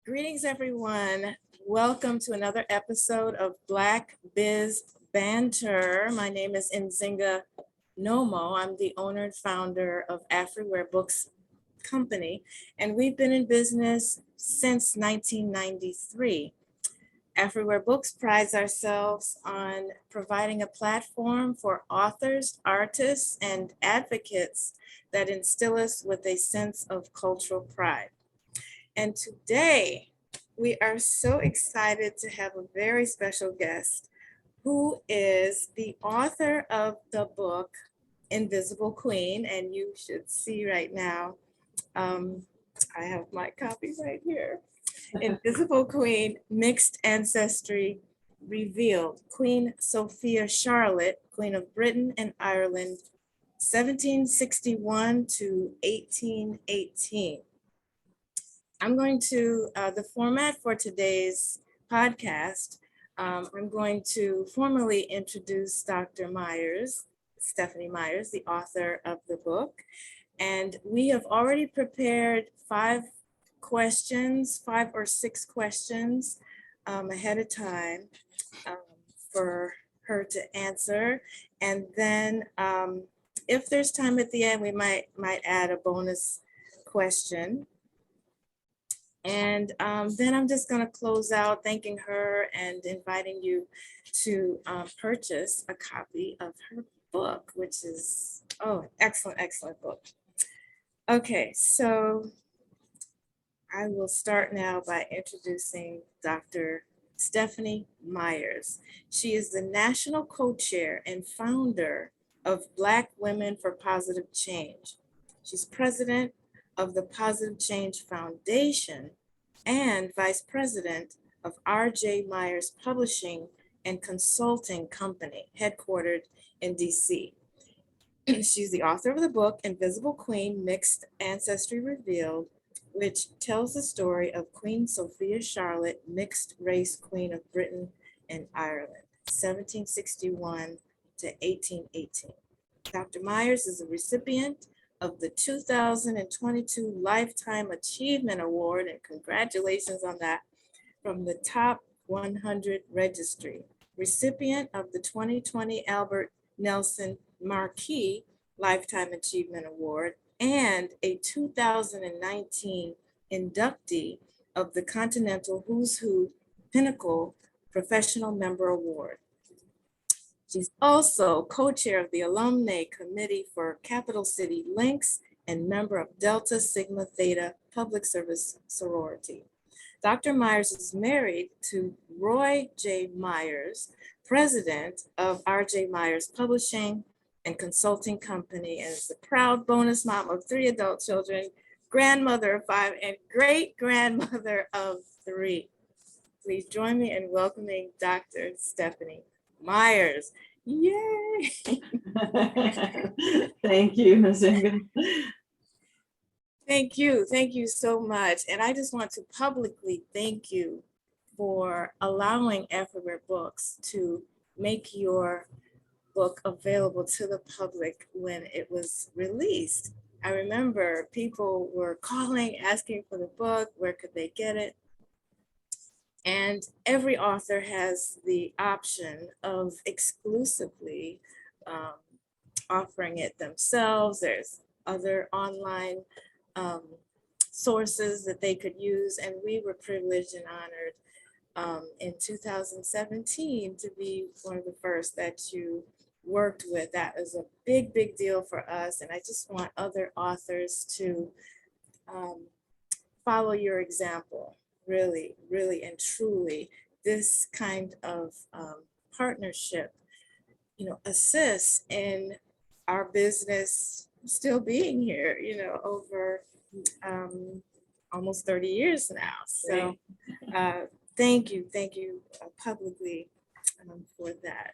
Greetings, everyone. Welcome to another episode of Black Biz Banter. My name is Nzinga Nomo. I'm the owner and founder of Afriware Books company, and we've been in business since 1993. Afriware Books prides ourselves on providing a platform for authors, artists, and advocates that instill us with a sense of cultural pride. And today, we are so excited to have a very special guest who is the author of the book Invisible Queen. And you should see right now, I have my copy right here. Invisible Queen, Mixed Ancestry Revealed. Queen Sophia Charlotte, Queen of Britain and Ireland, 1761 to 1818. I'm going to, the format for today's podcast, I'm going to formally introduce Dr. Myers, Stephanie Myers, the author of the book. And we have already prepared five or six questions ahead of time for her to answer. And then if there's time at the end, we might add a bonus question. And then I'm just going to close out thanking her and inviting you to purchase a copy of her book, which is, excellent, excellent book. Okay, so I will start now by introducing Dr. Stephanie Myers. She is the national co-chair and founder of Black Women for Positive Change. She's president of the Positive Change Foundation and vice president of R.J. Myers Publishing and Consulting Company, headquartered in DC. She's the author of the book Invisible Queen, Mixed Ancestry Revealed, which tells the story of Queen Sophia Charlotte, mixed race Queen of Britain and Ireland, 1761 to 1818. Dr. Myers is a recipient of the 2022 Lifetime Achievement Award, and congratulations on that, from the Top 100 Registry. Recipient of the 2020 Albert Nelson Marquis Lifetime Achievement Award, and a 2019 inductee of the Continental Who's Who Pinnacle Professional Member Award. She's also co-chair of the Alumni Committee for Capital City Links and member of Delta Sigma Theta Public Service Sorority. Dr. Myers is married to Roy J. Myers, president of R.J. Myers Publishing and Consulting Company, and is the proud bonus mom of 3 adult children, grandmother of 5, and great-grandmother of 3. Please join me in welcoming Dr. Stephanie Myers. Yay! Thank you, Ms. Ingham. Thank you so much. And I just want to publicly thank you for allowing Afriware Books to make your book available to the public when it was released. I remember people were calling, asking for the book, where could they get it? And every author has the option of exclusively offering it themselves. There's other online sources that they could use, and we were privileged and honored in 2017 to be one of the first that you worked with. That is a big, big deal for us, and I just want other authors to follow your example. Really, really, and truly, this kind of partnership, assists in our business still being here, over almost 30 years now. So thank you publicly for that.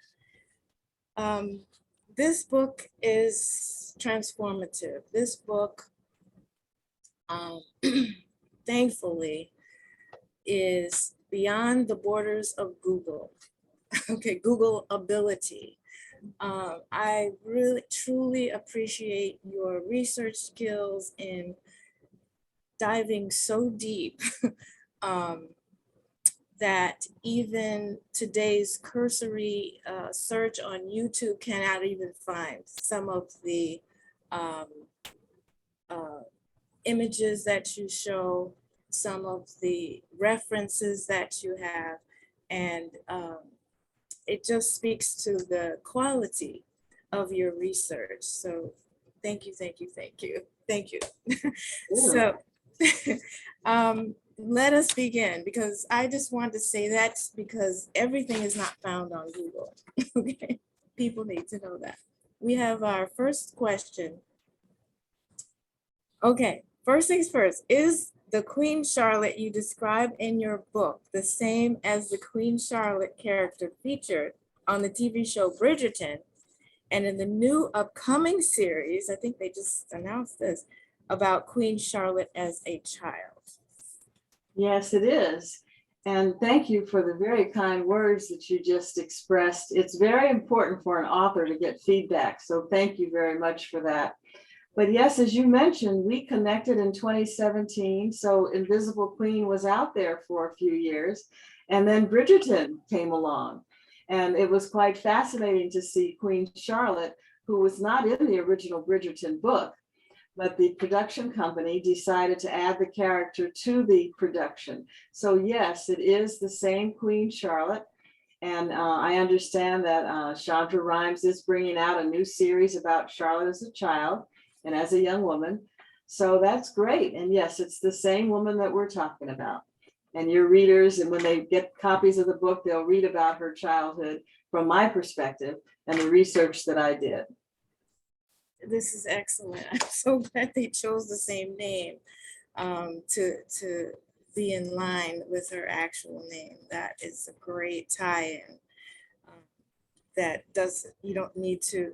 This book is transformative. This book, thankfully, is beyond the borders of Google. Okay, Google ability. I really, truly appreciate your research skills in diving so deep that even today's cursory search on YouTube cannot even find some of the um, images that you show, some of the references that you have, and it just speaks to the quality of your research. So thank you, thank you, thank you, thank you. So let us begin, because I just want to say that because everything is not found on Google. Okay, people need to know that. We have our first question. Okay, first things first, is the Queen Charlotte you describe in your book the same as the Queen Charlotte character featured on the TV show Bridgerton and in the new upcoming series, I think they just announced this, about Queen Charlotte as a child? Yes, it is. And thank you for the very kind words that you just expressed. It's very important for an author to get feedback. So thank you very much for that. But yes, as you mentioned, we connected in 2017. So Invisible Queen was out there for a few years. And then Bridgerton came along. And it was quite fascinating to see Queen Charlotte, who was not in the original Bridgerton book, but the production company decided to add the character to the production. So yes, it is the same Queen Charlotte. And I understand that Chandra Rhimes is bringing out a new series about Charlotte as a child and as a young woman. So that's great. And yes, it's the same woman that we're talking about. And your readers, and when they get copies of the book, they'll read about her childhood from my perspective and the research that I did. This is excellent. I'm so glad they chose the same name to be in line with her actual name. That is a great tie-in. That does, you don't need to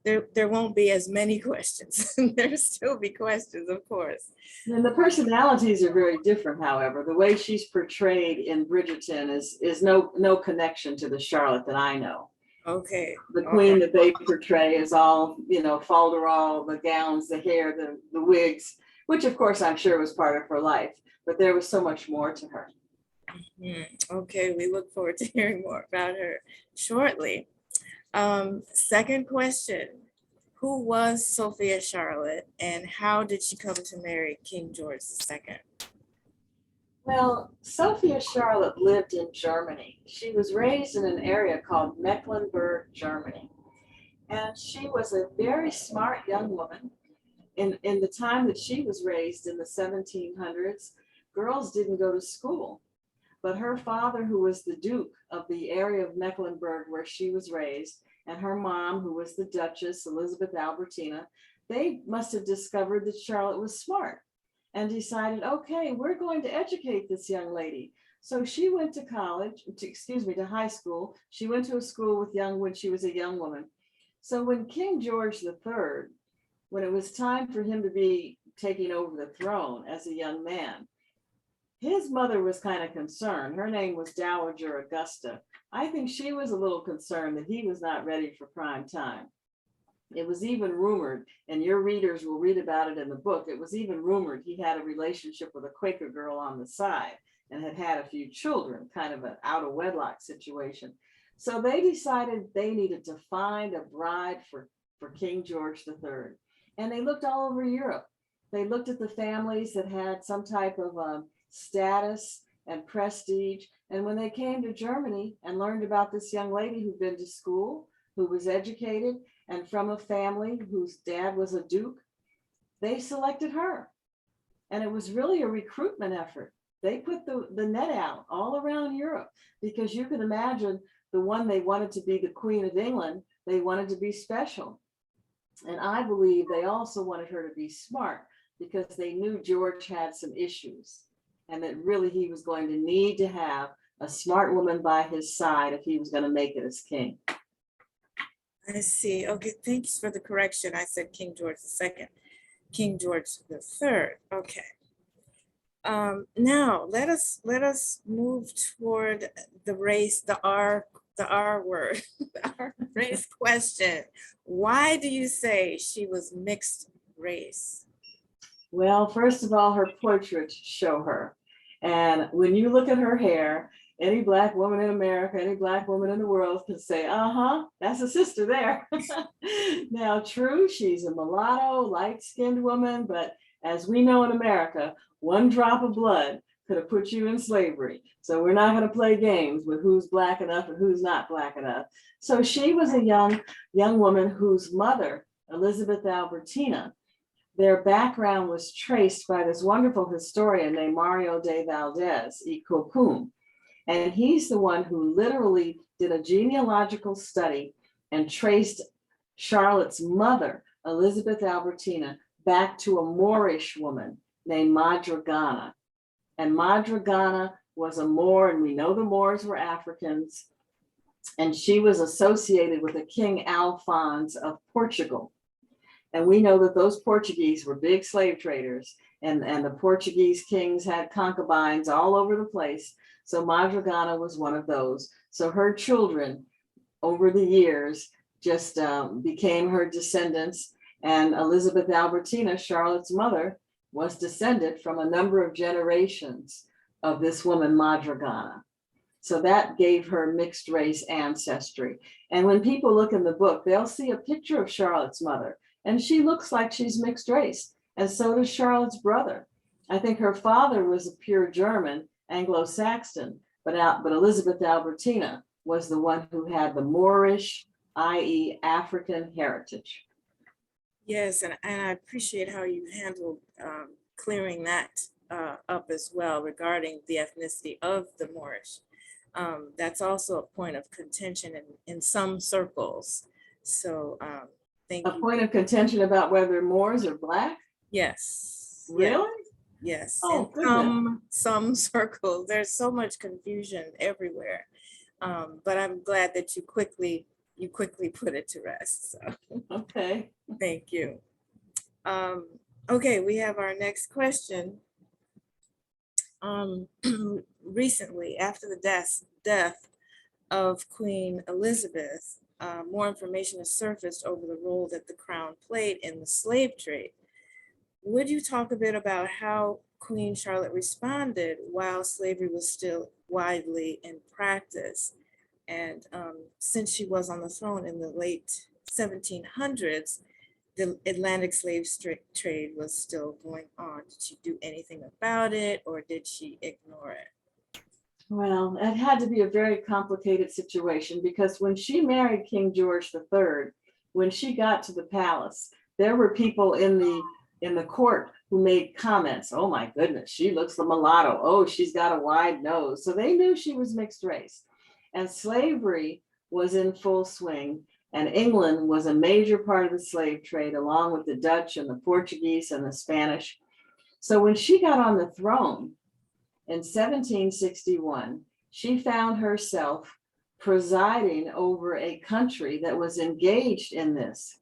there won't be as many questions. There'll still be questions, of course. And the personalities are very different, however. The way she's portrayed in Bridgerton is no connection to the Charlotte that I know. Okay. The queen that they portray is all, falderall, the gowns, the hair, the wigs, which of course I'm sure was part of her life, but there was so much more to her. Okay, we look forward to hearing more about her shortly. Second question, who was Sophia Charlotte and how did she come to marry King George II? Well, Sophia Charlotte lived in Germany. She was raised in an area called Mecklenburg, Germany. And she was a very smart young woman. In the time that she was raised in the 1700s, girls didn't go to school. But her father, who was the Duke of the area of Mecklenburg where she was raised, and her mom, who was the Duchess, Elizabeth Albertina, they must have discovered that Charlotte was smart and decided, okay, we're going to educate this young lady. So she went to to high school. She went to a school when she was a young woman. So when King George III, when it was time for him to be taking over the throne as a young man, his mother was kind of concerned. Her name was Dowager Augusta. I think she was a little concerned that he was not ready for prime time. It was even rumored, and your readers will read about it in the book, it was even rumored he had a relationship with a Quaker girl on the side and had a few children, kind of an out of wedlock situation. So they decided they needed to find a bride for King George III. And they looked all over Europe. They looked at the families that had some type of status and prestige. And when they came to Germany and learned about this young lady who'd been to school, who was educated, and from a family whose dad was a duke, they selected her. And it was really a recruitment effort. They put the net out all around Europe, because you can imagine the one they wanted to be the Queen of England, they wanted to be special. And I believe they also wanted her to be smart, because they knew George had some issues and that really he was going to need to have a smart woman by his side if he was going to make it as king. I see. Okay, thanks for the correction. I said King George II, King George III. Okay. Now let us move toward the race, the R word, the R race question. Why do you say she was mixed race? Well, first of all, her portraits show her. And when you look at her hair, any Black woman in America, any Black woman in the world can say, uh-huh, that's a sister there. Now, true, she's a mulatto, light-skinned woman, but as we know in America, one drop of blood could have put you in slavery. So we're not going to play games with who's Black enough and who's not Black enough. So she was a young woman whose mother, Elizabeth Albertina, their background was traced by this wonderful historian named Mario de Valdez y Copum. And he's the one who literally did a genealogical study and traced Charlotte's mother, Elizabeth Albertina, back to a Moorish woman named Madrigana. And Madrigana was a Moor, and we know the Moors were Africans. And she was associated with a King Alphonse of Portugal. And we know that those Portuguese were big slave traders, and the Portuguese kings had concubines all over the place. So Madrigana was one of those. So her children over the years just became her descendants. And Elizabeth Albertina, Charlotte's mother, was descended from a number of generations of this woman, Madrigana. So that gave her mixed race ancestry. And when people look in the book, they'll see a picture of Charlotte's mother. And she looks like she's mixed race, and so does Charlotte's brother. I think her father was a pure German, Anglo-Saxon, but Elizabeth Albertina was the one who had the Moorish, i.e. African heritage. Yes, and I appreciate how you handled clearing that up as well regarding the ethnicity of the Moorish. That's also a point of contention in some circles. So thank you. A point of contention about whether Moors are Black? Yes. Really? Yes. Oh, in some circles, there's so much confusion everywhere. But I'm glad that you quickly put it to rest. So. Okay. Thank you. Okay, we have our next question. Recently, after the death of Queen Elizabeth, more information has surfaced over the role that the crown played in the slave trade. Would you talk a bit about how Queen Charlotte responded while slavery was still widely in practice? And since she was on the throne in the late 1700s, the Atlantic slave trade was still going on. Did she do anything about it, or did she ignore it? Well, it had to be a very complicated situation, because when she married King George III, when she got to the palace, there were people in the court who made comments. Oh my goodness, she looks the mulatto. Oh, she's got a wide nose. So they knew she was mixed race. And slavery was in full swing. And England was a major part of the slave trade, along with the Dutch and the Portuguese and the Spanish. So when she got on the throne, in 1761, she found herself presiding over a country that was engaged in this.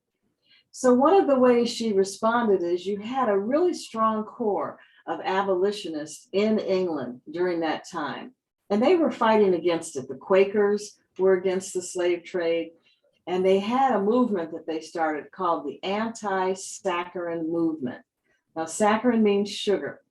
So one of the ways she responded is you had a really strong core of abolitionists in England during that time, and they were fighting against it. The Quakers were against the slave trade, and they had a movement that they started called the anti-saccharin movement. Now, saccharin means sugar.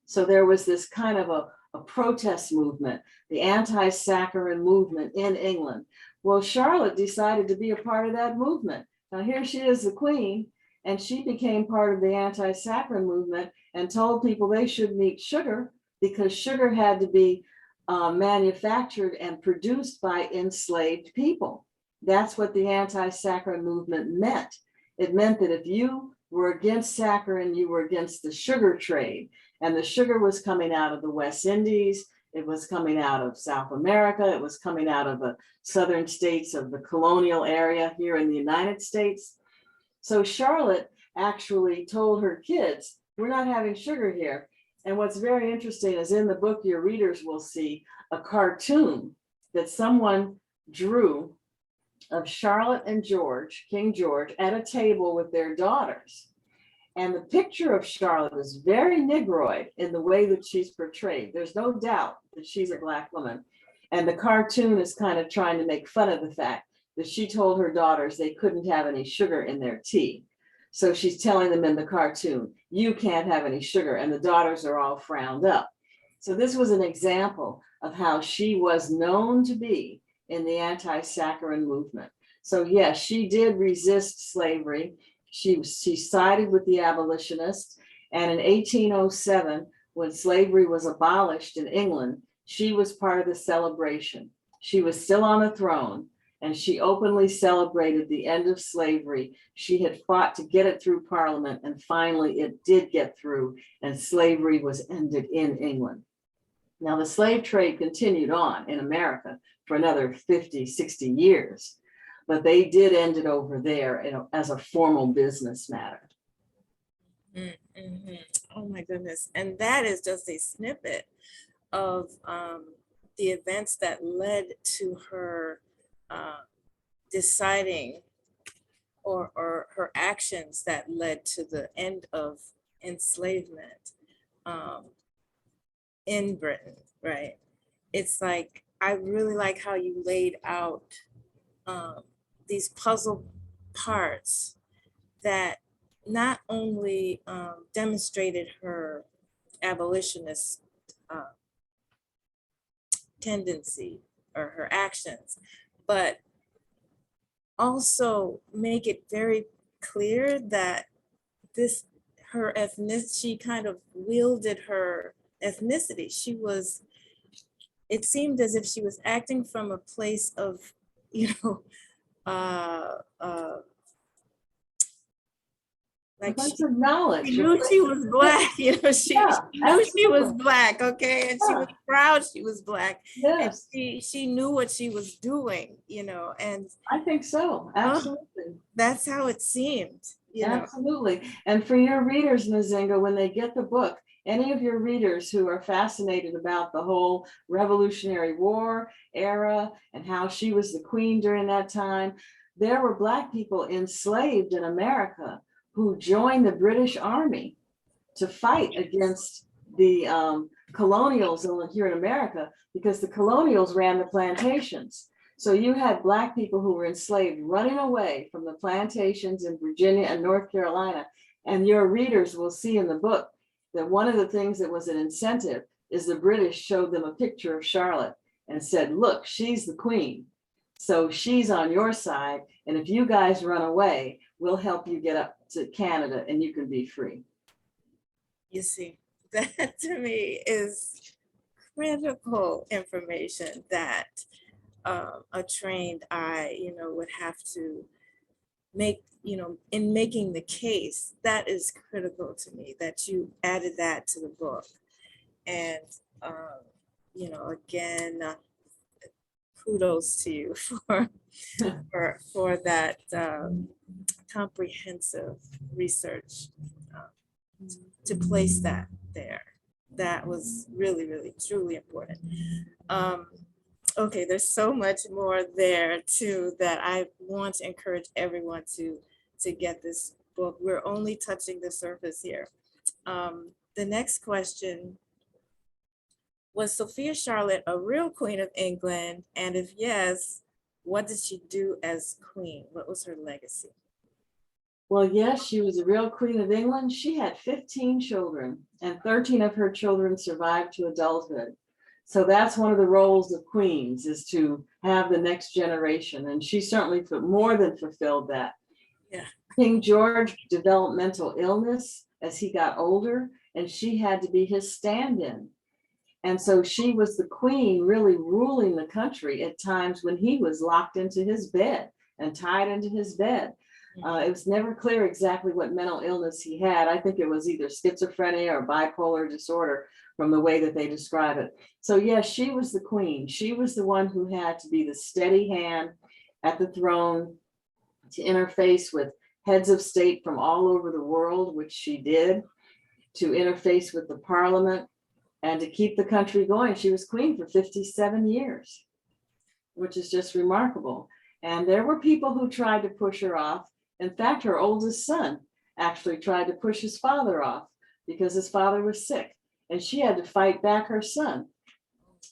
So there was this kind of a protest movement, the anti-saccharin movement in England. Well, Charlotte decided to be a part of that movement. Now here she is, the queen, and she became part of the anti-saccharin movement and told people they shouldn't eat sugar because sugar had to be manufactured and produced by enslaved people. That's what the anti-saccharin movement meant. It meant that if you were against saccharin, you were against the sugar trade. And the sugar was coming out of the West Indies. It was coming out of South America. It was coming out of the southern states of the colonial area here in the United States. So Charlotte actually told her kids, we're not having sugar here. And what's very interesting is in the book, your readers will see a cartoon that someone drew of Charlotte and George, King George, at a table with their daughters. And the picture of Charlotte is very Negroid in the way that she's portrayed. There's no doubt that she's a Black woman. And the cartoon is kind of trying to make fun of the fact that she told her daughters they couldn't have any sugar in their tea. So she's telling them in the cartoon, you can't have any sugar, and the daughters are all frowned up. So this was an example of how she was known to be in the anti-saccharine movement. So yes, she did resist slavery. She sided with the abolitionists. And in 1807, when slavery was abolished in England, she was part of the celebration. She was still on the throne, and she openly celebrated the end of slavery. She had fought to get it through Parliament, and finally it did get through, and slavery was ended in England. Now, the slave trade continued on in America for another 50, 60 years, but they did end it over there, as a formal business matter. Mm-hmm. Oh my goodness. And that is just a snippet of the events that led to her deciding, or her actions that led to the end of enslavement in Britain, right? It's like, I really like how you laid out these puzzle parts that not only demonstrated her abolitionist tendency or her actions, but also make it very clear that her ethnicity, she kind of wielded her ethnicity. It seemed as if she was acting from a place of, like Bunch of knowledge. she knew she was black, she knew she was black, okay, and she was proud she was black. Yes. And she knew what she was doing, and I think so. Absolutely. that's how it seemed, Absolutely. And for your readers, Nzinga, when they get the book, any of your readers who are fascinated about the whole Revolutionary War era and how she was the queen during that time, there were Black people enslaved in America who joined the British Army to fight against the colonials here in America, because the colonials ran the plantations. So you had Black people who were enslaved running away from the plantations in Virginia and North Carolina. And your readers will see in the book that one of the things that was an incentive is the British showed them a picture of Charlotte and said, look, she's the queen. So she's on your side. And if you guys run away, we'll help you get up to Canada and you can be free. You see, that to me is critical information that a trained eye, would have to make, in making the case. That is critical to me, that you added that to the book. And, again, kudos to you for that comprehensive research to place that there. That was really, really, truly important. Okay, there's so much more there too that I want to encourage everyone to get this book. We're only touching the surface here. The next question: was Sophia Charlotte a real queen of England? And if yes, what did she do as queen? What was her legacy? Well, yes, she was a real queen of England. She had 15 children, and 13 of her children survived to adulthood. So that's one of the roles of queens, is to have the next generation. And she certainly more than fulfilled that. Yeah. King George developed mental illness as he got older, and she had to be his stand-in. And so she was the queen, really ruling the country at times when he was locked into his bed and tied into his bed. It was never clear exactly what mental illness he had. I think it was either schizophrenia or bipolar disorder from the way that they describe it. So yes, she was the queen. She was the one who had to be the steady hand at the throne, to interface with heads of state from all over the world, which she did, to interface with the parliament, and to keep the country going. She was queen for 57 years, which is just remarkable. And there were people who tried to push her off. In fact, her oldest son actually tried to push his father off because his father was sick, and she had to fight back her son.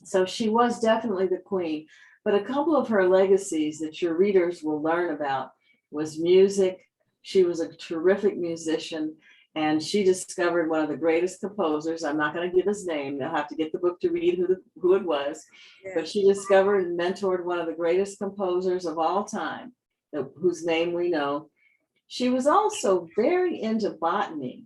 So she was definitely the queen. But a couple of her legacies that your readers will learn about was music, She was a terrific musician, and she discovered one of the greatest composers. I'm not going to give his name. They'll have to get the book to read who it was. Yeah. But she discovered and mentored one of the greatest composers of all time, whose name we know. She was also very into botany.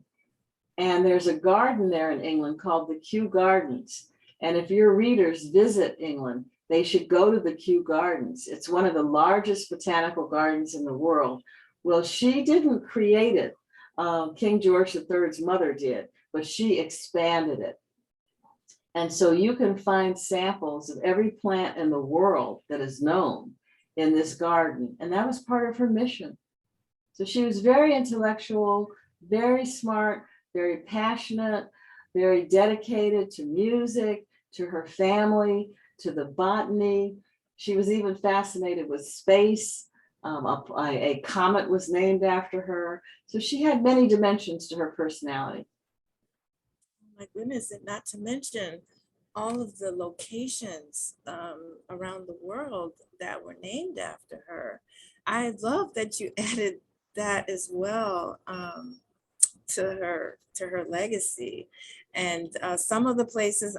And there's a garden there in England called the Kew Gardens. And if your readers visit England, they should go to the Kew Gardens. It's one of the largest botanical gardens in the world. Well, she didn't create it. King George III's mother did, but she expanded it. And so you can find samples of every plant in the world that is known in this garden. And that was part of her mission. So she was very intellectual, very smart, very passionate, very dedicated to music, to her family, to the botany. She was even fascinated with space. A comet was named after her. So she had many dimensions to her personality. Oh my goodness, and not to mention all of the locations around the world that were named after her. I love that you added that as well to her legacy. And some of the places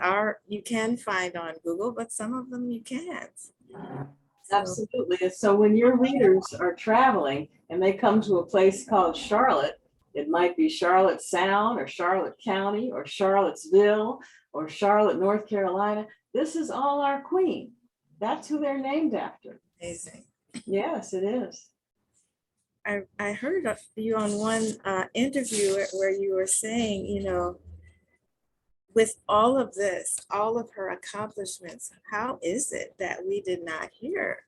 you can find on Google, but some of them you can't. So, Absolutely. And so when your readers are traveling and they come to a place called Charlotte, it might be Charlotte Sound or Charlotte County or Charlottesville or Charlotte, North Carolina. This is all our queen. That's who they're named after. amazing. Yes, it is. I heard of you on one interview where you were saying, you know, with all of this, all of her accomplishments, how is it that we did not hear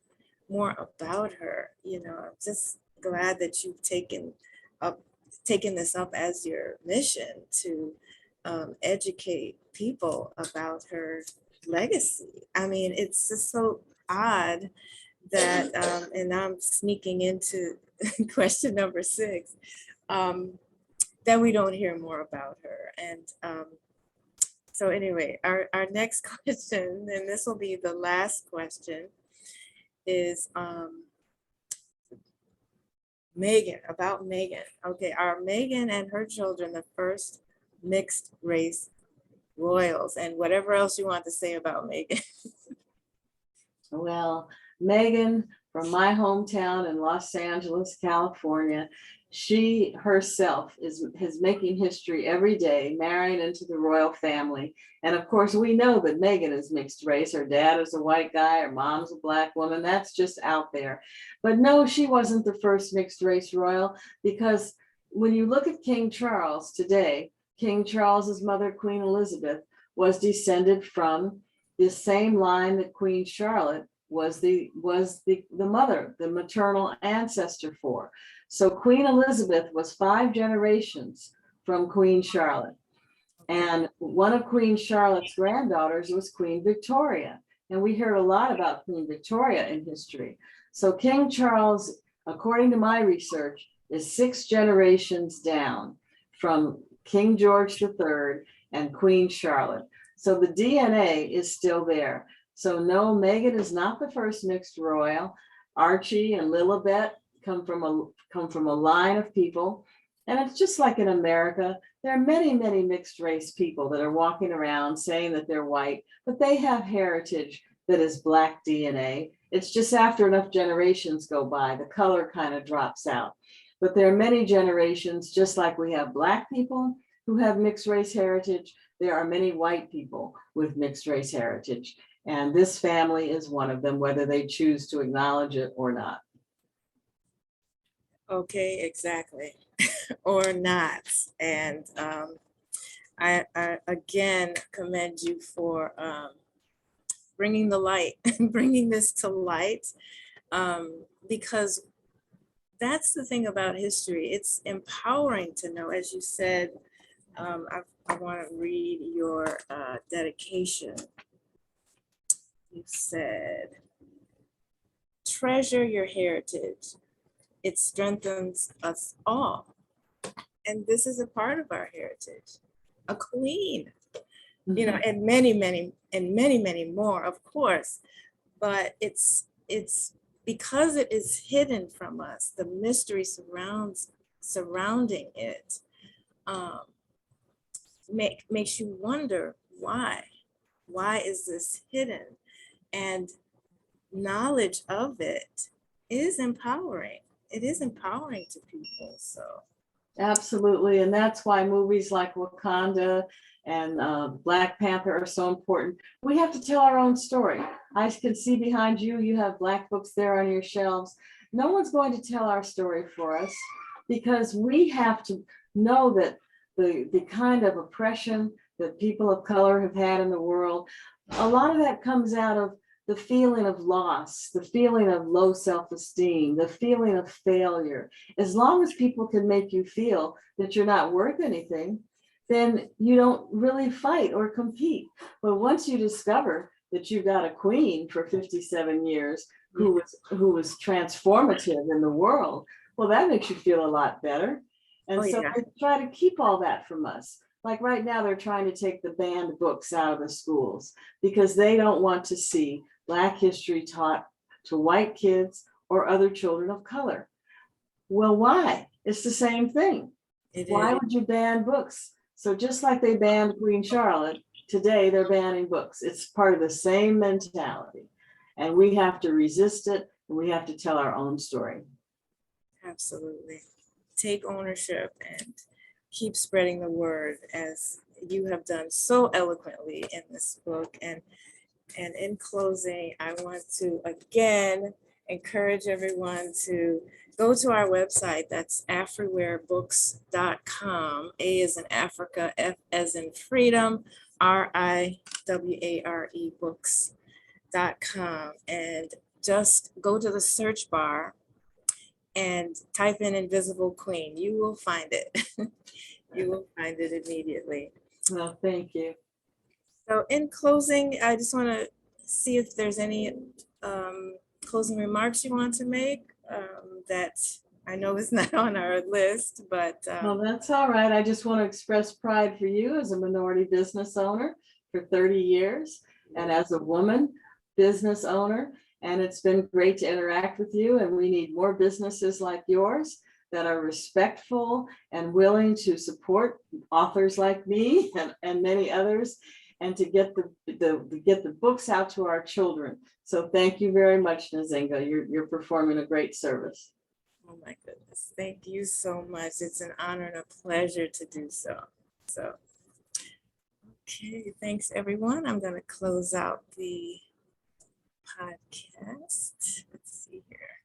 more about her? You know, I'm just glad that you've taken this up as your mission to educate people about her legacy. I mean, it's just so odd that, and I'm sneaking into question number 6, that we don't hear more about her. And so anyway, our next question, and this will be the last question, is Meghan, about Meghan. Okay, are Meghan and her children the first mixed race royals? And whatever else you want to say about Meghan. Well, Meghan from my hometown in Los Angeles, California, she herself is making history every day, marrying into the royal family. And of course, we know that Meghan is mixed race. Her dad is a white guy, her mom's a black woman. That's just out there. But no, she wasn't the first mixed race royal, because when you look at King Charles today, King Charles's mother, Queen Elizabeth, was descended from the same line that Queen Charlotte was the mother, the maternal ancestor for. So Queen Elizabeth was 5 generations from Queen Charlotte. And one of Queen Charlotte's granddaughters was Queen Victoria. And we heard a lot about Queen Victoria in history. So King Charles, according to my research, is 6 generations down from King George III and Queen Charlotte. So the DNA is still there. So no, Meghan is not the first mixed royal. Archie and Lilibet come from a line of people. And it's just like in America, there are many, many mixed race people that are walking around saying that they're white, but they have heritage that is Black DNA. It's just after enough generations go by, the color kind of drops out. But there are many generations, just like we have Black people who have mixed race heritage, there are many white people with mixed race heritage. And this family is one of them, whether they choose to acknowledge it or not. Okay, exactly. Or not. And I again commend you for bringing the light, bringing this to light, because that's the thing about history. It's empowering to know, as you said. I want to read your dedication. You said, treasure your heritage. It strengthens us all. And this is a part of our heritage. A queen, you know, and many, many more, of course. But it's because it is hidden from us. The mystery surrounds surrounding it makes you wonder why. Why is this hidden? And knowledge of it is empowering. It is empowering to people. So Absolutely. And that's why movies like Wakanda and Black Panther are so important. We have to tell our own story. I can see behind you, you have Black books there on your shelves. No one's going to tell our story for us because we have to know that the kind of oppression that people of color have had in the world, a lot of that comes out of the feeling of loss, the feeling of low self-esteem, the feeling of failure. As long as people can make you feel that you're not worth anything, then you don't really fight or compete. But once you discover that you got a queen for 57 years who was transformative in the world, well, that makes you feel a lot better. And so yeah. they try to keep all that from us. Like right now, they're trying to take the banned books out of the schools because they don't want to see Black history taught to white kids or other children of color. Well, why? It's the same thing. Why would you ban books? So just like they banned Queen Charlotte, today they're banning books. It's part of the same mentality. And we have to resist it, and we have to tell our own story. Absolutely. Take ownership and keep spreading the word as you have done so eloquently in this book. And in closing, I want to again encourage everyone to go to our website. That's afriwarebooks.com. A as in Africa, F as in freedom, RIWARE books.com. And just go to the search bar and type in Invisible Queen. You will find it. You will find it immediately. Well, thank you. So in closing, I just want to see if there's any closing remarks you want to make that I know is not on our list, but. Well, that's all right. I just want to express pride for you as a minority business owner for 30 years and as a woman business owner. And it's been great to interact with you. And we need more businesses like yours that are respectful and willing to support authors like me and many others, and to get the books out to our children. So thank you very much, Nzinga. You're performing a great service. Oh my goodness, thank you so much. It's an honor and a pleasure to do so. So, okay, thanks everyone. I'm going to close out the podcast. Let's see here.